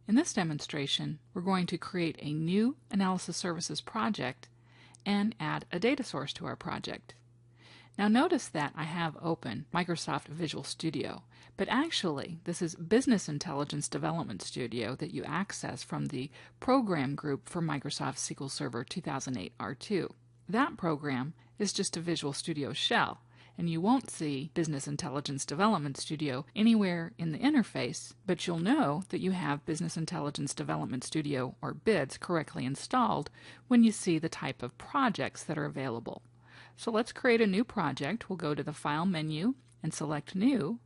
In this demonstration, we're going to create a new Analysis Services project and add a data source to our project. Now notice that I have open Microsoft Visual Studio, but actually this is Business Intelligence Development Studio that you access from the Program Group for Microsoft SQL Server 2008 R2. That program is just a Visual Studio shell, and you won't see Business Intelligence Development Studio anywhere in the interface, but you'll know that you have Business Intelligence Development Studio, or BIDS, correctly installed when you see the type of projects that are available. So let's create a new project. We'll go to the File menu and select New,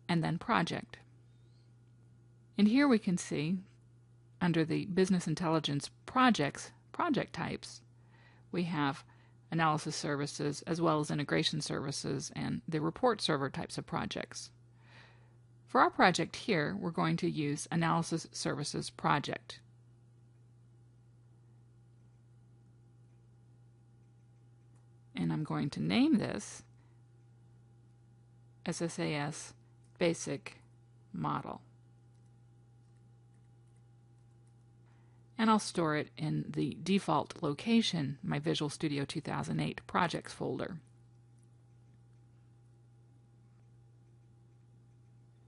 and then Project. And here we can see, under the Business Intelligence Projects, project types, we have Analysis Services as well as Integration Services and the Report Server types of projects. For our project here, we're going to use Analysis Services Project. And I'm going to name this SSAS Basic Model. And I'll store it in the default location, my Visual Studio 2008 Projects folder.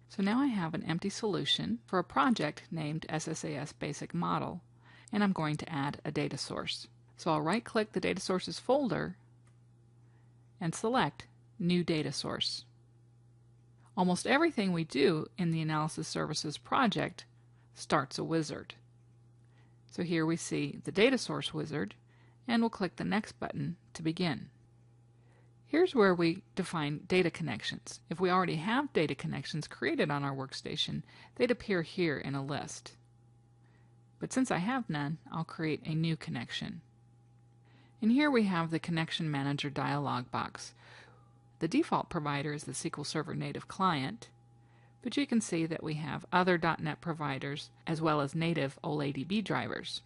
So now I have an empty solution for a project named SSAS Basic Model, and I'm going to add a data source. So I'll right-click the Data Sources folder and select New Data Source. Almost everything we do in the Analysis Services project starts a wizard. So here we see the data source wizard, and we'll click the next button to begin. Here's where we define data connections. If we already have data connections created on our workstation, they'd appear here in a list. But since I have none, I'll create a new connection. And here we have the Connection Manager dialog box. The default provider is the SQL Server native client, but you can see that we have other .NET providers as well as native OLADB drivers.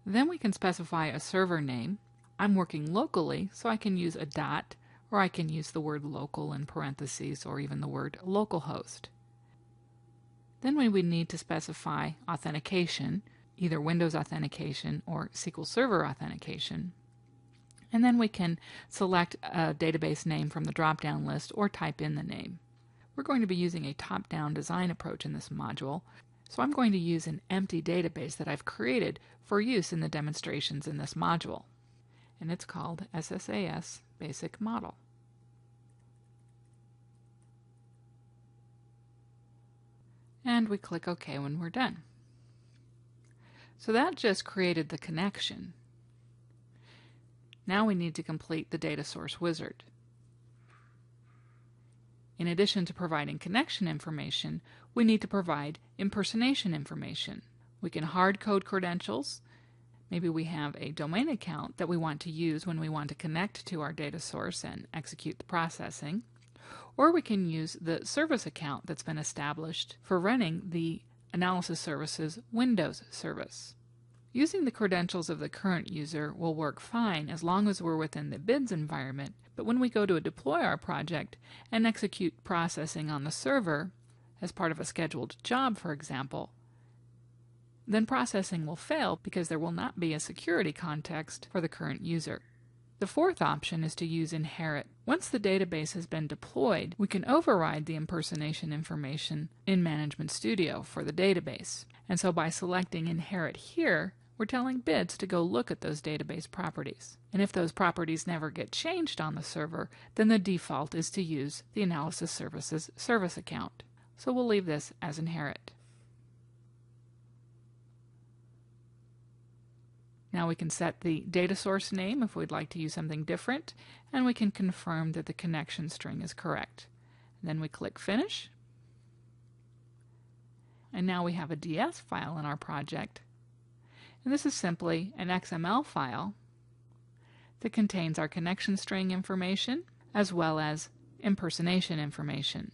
Then we can specify a server name. I'm working locally, so I can use a dot, or I can use the word local in parentheses, or even the word localhost. Then we would need to specify authentication, either Windows authentication or SQL Server authentication. And then we can select a database name from the drop-down list or type in the name. We're going to be using a top-down design approach in this module, so I'm going to use an empty database that I've created for use in the demonstrations in this module. And it's called SSAS Basic Model. And we click OK when we're done. So that just created the connection. Now we need to complete the data source wizard. In addition to providing connection information, we need to provide impersonation information. We can hard code credentials. Maybe we have a domain account that we want to use when we want to connect to our data source and execute the processing. Or we can use the service account that's been established for running the Analysis Services Windows service. Using the credentials of the current user will work fine as long as we're within the BIDS environment, but when we go to deploy our project and execute processing on the server as part of a scheduled job, for example, then processing will fail because there will not be a security context for the current user. The fourth option is to use inherit. Once the database has been deployed, we can override the impersonation information in Management Studio for the database. And so by selecting inherit here, we're telling BIDS to go look at those database properties. And if those properties never get changed on the server, then the default is to use the Analysis Services service account. So we'll leave this as inherit. Now we can set the data source name if we'd like to use something different, and we can confirm that the connection string is correct. Then we click Finish. And now we have a DS file in our project. And this is simply an XML file that contains our connection string information as well as impersonation information.